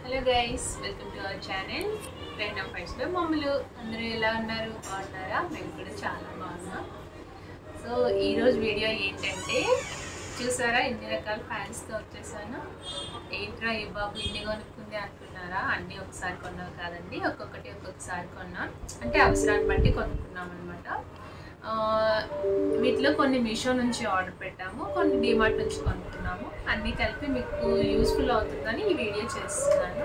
Hello guys, welcome to our channel Raina fives లో మమ్మలు. అందరూ ఎలా ఉన్నారు? బాగున్నారా? మేము కూడా చాలా బాగున్నాం. సో ఈరోజు వీడియో ఏంటంటే, చూసారా ఇన్ని రకాల ఫ్యాన్స్తో వచ్చేసాను. ఏంట్రా ఈ బాబు ఇన్ని కొనుక్కుంది అనుకున్నారా? అన్నీ ఒకసారి కొన్నాం కాదండి, ఒక్కొక్కసారి కొన్నాం. అంటే అవసరాన్ని బట్టి కొనుక్కున్నాం అనమాట. వీటిలో కొన్ని మీషో నుంచి ఆర్డర్ పెట్టాము, కొన్ని డిమార్ట్ నుంచి కొనుక్కున్నాము. అన్నీ కలిపి మీకు యూస్ఫుల్ అవుతుందని ఈ వీడియో చేస్తున్నాను.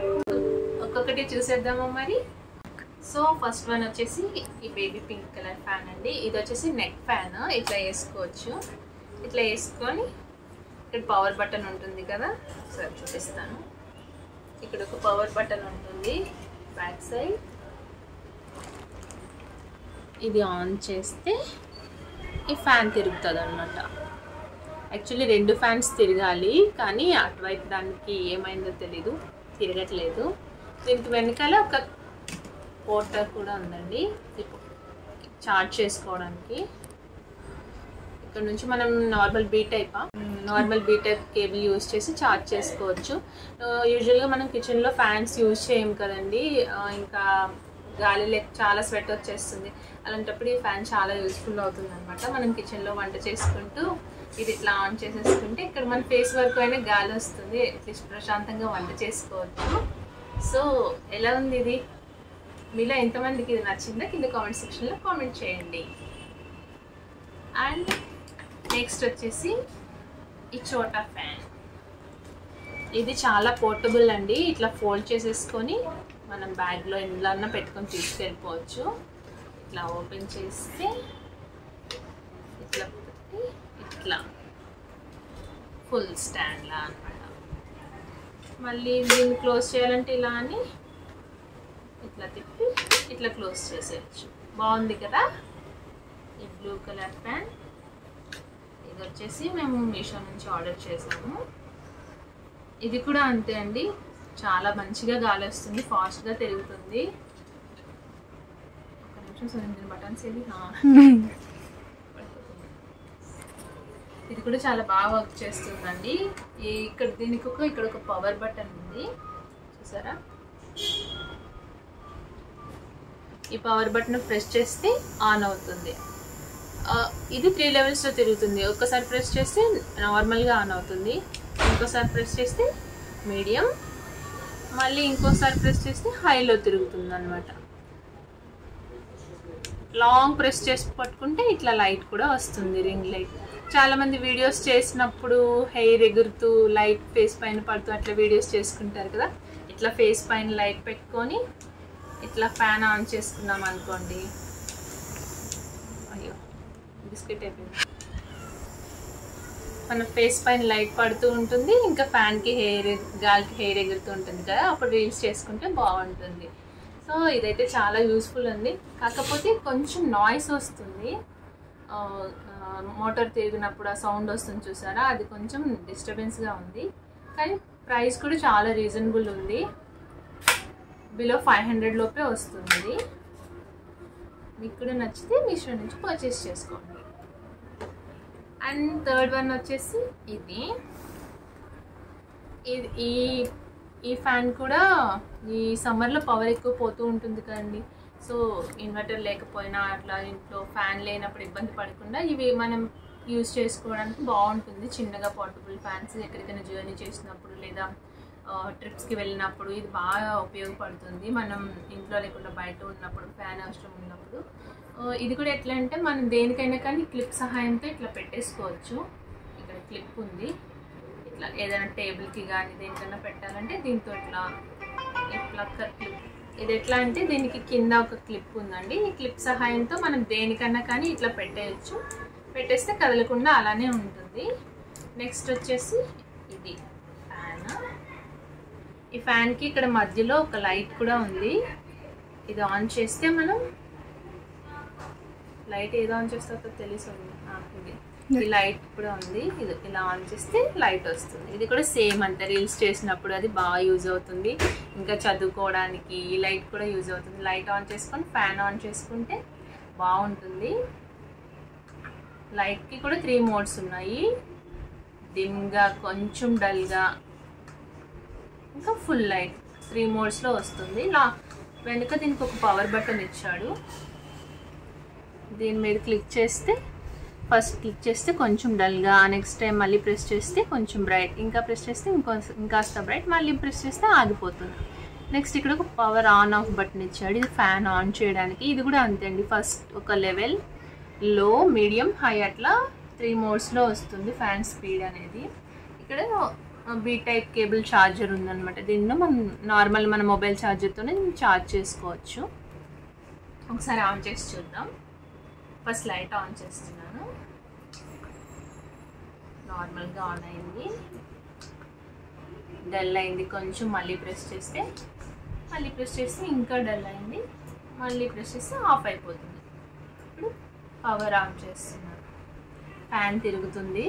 ఒక్కొక్కటి చూసేద్దామా మరి. సో ఫస్ట్ వన్ వచ్చేసి ఈ బేబీ పింక్ కలర్ ఫ్యాన్ అండి. ఇది వచ్చేసి నెక్ ఫ్యాన్. ఇట్లా వేసుకోవచ్చు. ఇట్లా వేసుకొని ఇక్కడ పవర్ బటన్ ఉంటుంది కదా, ఒకసారి చూపిస్తాను. ఇక్కడ ఒక పవర్ బటన్ ఉంటుంది బ్యాక్ సైడ్. ఇది ఆన్ చేస్తే ఈ ఫ్యాన్ తిరుగుతుంది అనమాట. యాక్చువల్లీ 2 ఫ్యాన్స్ తిరగాలి, కానీ అటువైపు దానికి ఏమైందో తెలీదు, తిరగట్లేదు. దీనికి వెనకాల ఒక పోర్టర్ కూడా ఉందండి, చార్జ్ చేసుకోవడానికి. ఇక్కడ నుంచి మనం normal B type cable use చేసి ఛార్జ్ చేసుకోవచ్చు. యూజువల్గా మనం కిచెన్లో ఫ్యాన్స్ యూజ్ చేయం కదండి, ఇంకా గాలి చాలా స్వెట్ వచ్చేస్తుంది. అలాంటప్పుడు ఈ ఫ్యాన్ చాలా యూస్ఫుల్ అవుతుంది అనమాట. మనం కిచెన్లో వంట చేసుకుంటూ ఇది ఇట్లా ఆన్ చేసేసుకుంటే ఇక్కడ మన ఫేస్ వరకు అయినా గాలి వస్తుంది, అట్లీస్ట్ ప్రశాంతంగా వంట చేసుకోవచ్చు. సో ఎలా ఉంది ఇది? మీలో ఎంతమందికి ఇది నచ్చిందో కింద కామెంట్ సెక్షన్లో కామెంట్ చేయండి. అండ్ నెక్స్ట్ వచ్చేసి ఈ చోటా ఫ్యాన్. ఇది చాలా పోర్టబుల్ అండి. ఇట్లా ఫోల్డ్ చేసేసుకొని మనం బ్యాగ్లో ఇంట్లో పెట్టుకొని తీసుకెళ్ళిపోవచ్చు. ఇట్లా ఓపెన్ చేస్తే ఇట్లా ఫుల్ స్టాండ్లా అనమాట. మళ్ళీ దీన్ని క్లోజ్ చేయాలంటే ఇలా అని ఇట్లా తిప్పి ఇట్లా క్లోజ్ చేసేయచ్చు. బాగుంది కదా ఈ బ్లూ కలర్ ఫ్యాన్. ఇది వచ్చేసి మేము మీషో నుంచి ఆర్డర్ చేసాము. ఇది కూడా అంతే అండి, చాలా మంచిగా గాలి వస్తుంది, ఫాస్ట్గా తిరుగుతుంది. ఒక నిమిషం సరే, బటన్స్ ఏది. ఇది కూడా చాలా బాగా వర్క్ చేస్తుందండి. ఇక్కడ దీనికి ఇక్కడ ఒక పవర్ బటన్ ఉంది, చూసారా? ఈ పవర్ బటన్ ప్రెస్ చేస్తే ఆన్ అవుతుంది. ఇది 3 లెవెల్స్లో తిరుగుతుంది. ఒక్కసారి ప్రెస్ చేస్తే నార్మల్గా ఆన్ అవుతుంది, ఇంకోసారి ప్రెస్ చేస్తే మీడియం, మళ్ళీ ఇంకోసారి ప్రెస్ చేస్తే హైలో తిరుగుతుంది అనమాట. లాంగ్ ప్రెస్ చేసి పట్టుకుంటే ఇట్లా లైట్ కూడా వస్తుంది, రింగ్ లైట్. చాలామంది వీడియోస్ చేసినప్పుడు హెయిర్ ఎగురుతూ లైట్ ఫేస్ పైన పడుతూ అట్లా వీడియోస్ చేసుకుంటారు కదా. ఇట్లా ఫేస్ పైన లైట్ పెట్టుకొని ఇట్లా ఫ్యాన్ ఆన్ చేసుకున్నాం అనుకోండి. అయ్యో బిస్కెట్ అయిపోయింది. మన ఫేస్ పైన లైట్ పడుతూ ఉంటుంది, ఇంకా ఫ్యాన్కి గాలికి హెయిర్ ఎగురుతూ ఉంటుంది కదా, అప్పుడు రీల్స్ చేసుకుంటే బాగుంటుంది. సో ఇదైతే చాలా యూస్ఫుల్ ఉంది. కాకపోతే కొంచెం నాయిస్ వస్తుంది, మోటార్ తిరిగినప్పుడు ఆ సౌండ్ వస్తుంది చూసారా, అది కొంచెం డిస్టర్బెన్స్గా ఉంది. కానీ ప్రైస్ కూడా చాలా రీజనబుల్ ఉంది, బిలో 500 లోపే వస్తుంది. మీకు కూడా నచ్చితే మీషో నుంచి పర్చేస్ చేసుకోండి. అండ్ థర్డ్ వన్ వచ్చేసి ఈ ఫ్యాన్ కూడా ఈ సమ్మర్లో పవర్ ఎక్కువ పోతూ ఉంటుంది కదండి. సో ఇన్వర్టర్ లేకపోయినా అట్లా ఇంట్లో ఫ్యాన్ లేనప్పుడు ఇబ్బంది పడకుండా ఇవి మనం యూజ్ చేసుకోవడానికి బాగుంటుంది. చిన్నగా పోర్టబుల్ ఫ్యాన్స్ ఎక్కడికైనా జర్నీ చేసినప్పుడు లేదా ట్రిప్స్కి వెళ్ళినప్పుడు ఇది బాగా ఉపయోగపడుతుంది. మనం ఇంట్లో లేకుండా బయట ఉన్నప్పుడు, ఫ్యాన్ అవసరం ఉన్నప్పుడు. ఇది కూడా ఎట్లా అంటే మనం దేనికైనా కానీ క్లిప్ సహాయంతో ఇట్లా పెట్టేసుకోవచ్చు. ఇక్కడ క్లిప్ ఉంది, ఇట్లా ఏదైనా టేబుల్కి కానీ దేనికైనా పెట్టాలంటే దీంతో ఇట్లా క్లిప్. ఇది ఎట్లా అంటే దీనికి కింద ఒక క్లిప్ ఉందండి. ఈ క్లిప్ సహాయంతో మనం దేనికన్నా కానీ ఇట్లా పెట్టేయచ్చు. పెట్టేస్తే కదలకుండా అలానే ఉంటుంది. నెక్స్ట్ వచ్చేసి ఇది ఫ్యాన్. ఈ ఫ్యాన్కి ఇక్కడ మధ్యలో ఒక లైట్ కూడా ఉంది. ఇది ఆన్ చేస్తే మనం లైట్ ఏదో ఆన్ చేస్తుందో తెలుస్తుంది. ఇది లైట్ కూడా ఉంది, ఇది ఇలా ఆన్ చేస్తే లైట్ వస్తుంది. ఇది కూడా సేమ్ అంతే, రీల్స్ చేసినప్పుడు అది బాగా యూజ్ అవుతుంది. ఇంకా చదువుకోవడానికి ఈ లైట్ కూడా యూజ్ అవుతుంది. లైట్ ఆన్ చేసుకొని ఫ్యాన్ ఆన్ చేసుకుంటే బాగుంటుంది. లైట్కి కూడా 3 మోడ్స్ ఉన్నాయి, డిమ్గా, కొంచెం డల్గా, ఇంకా ఫుల్ లైట్. 3 మోడ్స్లో వస్తుంది. వెనుక దీనికి ఒక పవర్ బటన్ ఇచ్చాడు. దీని మీద క్లిక్ చేస్తే ఫస్ట్ క్లిక్ చేస్తే కొంచెం డల్గా, నెక్స్ట్ టైం మళ్ళీ ప్రెస్ చేస్తే కొంచెం బ్రైట్, ఇంకా ప్రెస్ చేస్తే ఇంకాస్త బ్రైట్, మళ్ళీ ప్రెస్ చేస్తే ఆగిపోతుంది. నెక్స్ట్ ఇక్కడ ఒక పవర్ ఆన్ ఆఫ్ బటన్ ఇచ్చాడు. ఇది ఫ్యాన్ ఆన్ చేయడానికి. ఇది కూడా అంతే అండి. ఫస్ట్ ఒక లెవెల్, లో, మీడియం, హై అట్లా 3 మోడ్స్లో వస్తుంది ఫ్యాన్ స్పీడ్ అనేది. ఇక్కడ బీ టైప్ కేబుల్ ఛార్జర్ ఉందన్నమాట. దీనిలో మనం నార్మల్ మన మొబైల్ ఛార్జర్తోనే ఛార్జ్ చేసుకోవచ్చు. ఒకసారి ఆన్ చేసి చూద్దాం. ఫస్ట్ లైట్ ఆన్ చేస్తున్నాను. నార్మల్గా ఆన్ అయింది. డల్ అయింది కొంచెం, మళ్ళీ ప్రెస్ చేస్తే ఇంకా డల్ అయింది, మళ్ళీ ప్రెస్ చేస్తే ఆఫ్ అయిపోతుంది. ఇప్పుడు పవర్ ఆన్ చేస్తున్నాను. ఫ్యాన్ తిరుగుతుంది.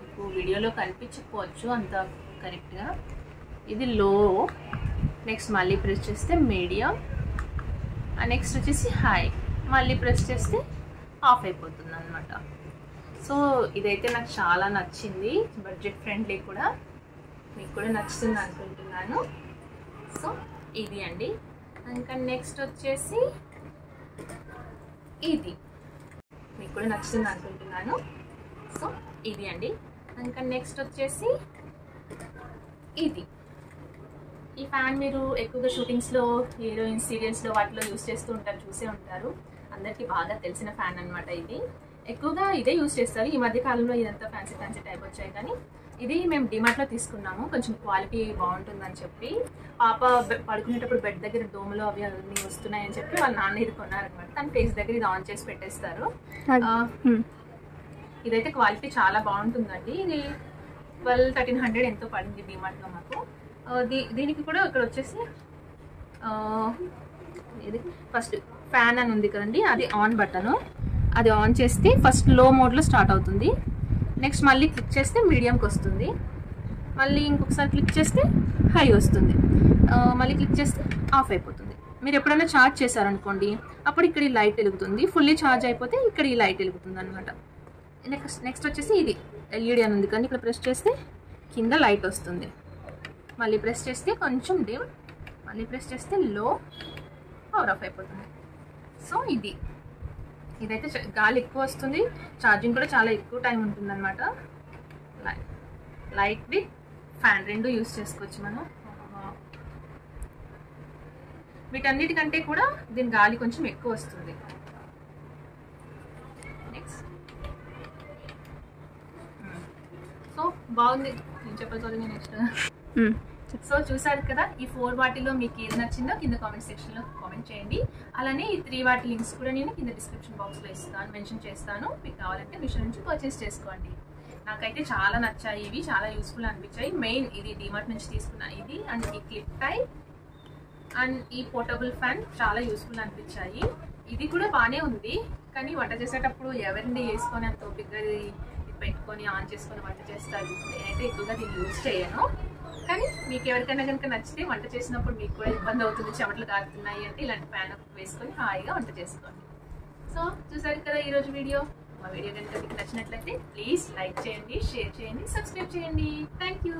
మీకు వీడియోలో కనిపించకపోవచ్చు అంత కరెక్ట్గా. ఇది లో, నెక్స్ట్ మళ్ళీ ప్రెస్ చేస్తే మీడియం, నెక్స్ట్ వచ్చేసి హై, మళ్ళీ ప్రెస్ చేస్తే ఆఫ్ అయిపోతుంది అనమాట. సో ఇదైతే నాకు చాలా నచ్చింది. బడ్జెట్ ఫ్రెండ్లీ కూడా, మీకు కూడా నచ్చుతుంది అనుకుంటున్నాను. సో ఇది అండి. ఇంకా నెక్స్ట్ వచ్చేసి ఇది మీకు కూడా నచ్చుతుంది అనుకుంటున్నాను. సో ఇది అండి. ఇంకా నెక్స్ట్ వచ్చేసి ఇది. ఈ ఫ్యాన్ మీరు ఎక్కువగా షూటింగ్స్లో, హీరోయిన్ సీరియల్స్లో వాటిలో యూస్ చేస్తూ ఉంటారు, చూసే ఉంటారు. అందరికీ బాగా తెలిసిన ఫ్యాన్ అనమాట. ఇది ఎక్కువగా ఇదే యూస్ చేస్తారు. ఈ మధ్య కాలంలో ఇదంతా ఫ్యాన్సీ టైప్ వచ్చాయి, కానీ ఇది మేము డిమార్ట్లో తీసుకున్నాము. కొంచెం క్వాలిటీ బాగుంటుందని చెప్పి, పాప పడుకునేటప్పుడు బెడ్ దగ్గర దోమలు అవి అన్నీ వస్తున్నాయని చెప్పి వాళ్ళ నాన్న ఇది కొన్నారనమాట. తన ఫేస్ దగ్గర ఇది ఆన్ చేసి పెట్టేస్తారు. ఇదైతే క్వాలిటీ చాలా బాగుంటుందండి. ఇది 1200-1300 ఎంతో పడింది డిమార్ట్లో మాకు. దీనికి కూడా ఇక్కడ వచ్చేసి ఇది ఫస్ట్ ఫ్యాన్ అని ఉంది కదండి, అది ఆన్ బటను. అది ఆన్ చేస్తే ఫస్ట్ లో మోడ్లో స్టార్ట్ అవుతుంది. నెక్స్ట్ మళ్ళీ క్లిక్ చేస్తే మీడియంకి వస్తుంది, మళ్ళీ ఇంకొకసారి క్లిక్ చేస్తే హై వస్తుంది, మళ్ళీ క్లిక్ చేస్తే ఆఫ్ అయిపోతుంది. మీరు ఎప్పుడైనా ఛార్జ్ చేశారనుకోండి, అప్పుడు ఇక్కడ ఈ లైట్ వెలుగుతుంది. ఫుల్లీ ఛార్జ్ అయిపోతే ఇక్కడ ఈ లైట్ వెలుగుతుంది అనమాట. నెక్స్ట్ వచ్చేసి ఇది ఎల్ఈడి అని ఉంది కానీ ఇక్కడ ప్రెస్ చేస్తే కింద లైట్ వస్తుంది. మళ్ళీ ప్రెస్ చేస్తే కొంచెం డిమ్, మళ్ళీ ప్రెస్ చేస్తే లో, పవర్ ఆఫ్ అయిపోతుంది. సో ఇదైతే గాలి ఎక్కువ వస్తుంది, ఛార్జింగ్ కూడా చాలా ఎక్కువ టైం ఉంటుంది అనమాట. లైట్ విత్ ఫ్యాన్ రెండు యూస్ చేసుకోవచ్చు మనం. వీటన్నిటికంటే కూడా దీని గాలి కొంచెం ఎక్కువ వస్తుంది. నెక్స్ట్ సో బాగుంది. నేను చెప్పాల్సి నెక్స్ట్. సో చూసారు కదా, ఈ 4 వాటిలో మీకు ఏది నచ్చిందో కింద కామెంట్ సెక్షన్లో కామెంట్ చేయండి. అలానే ఈ 3 వాటి లింక్స్ కూడా నేను కింద డిస్క్రిప్షన్ బాక్స్లో మెన్షన్ చేస్తాను. మీకు కావాలంటే మీషో నుంచి పర్చేస్ చేసుకోండి. నాకైతే చాలా నచ్చాయి, ఇవి చాలా యూస్ఫుల్ అనిపించాయి. మెయిన్ ఇది డిమార్ట్ నుంచి తీసుకున్నాను. ఇది అండ్ ఈ క్లిప్ టైప్ అండ్ ఈ పోర్టబుల్ ఫ్యాన్ చాలా యూస్ఫుల్ అనిపించాయి. ఇది కూడా బాగానే ఉంది, కానీ వంట చేసేటప్పుడు ఎవరిని వేసుకొని అంత ఓపికగా పెట్టుకొని ఆన్ చేసుకొని వంట చేస్తారు. నేనైతే ఎక్కువగా దీన్ని యూజ్ చేయను. కానీ మీకు ఎవరికైనా కనుక నచ్చితే, వంట చేసినప్పుడు మీకు కూడా ఇబ్బంది అవుతుంది, చెమటలు కారుతున్నాయి అంటే ఇలాంటి ఫ్యాన్ వేసుకొని హాయిగా వంట చేసుకోండి. సో చూసారు కదా ఈరోజు వీడియో. మా వీడియో కనుక మీకు నచ్చినట్లయితే ప్లీజ్ లైక్ చేయండి, షేర్ చేయండి, సబ్స్క్రైబ్ చేయండి. Thank you.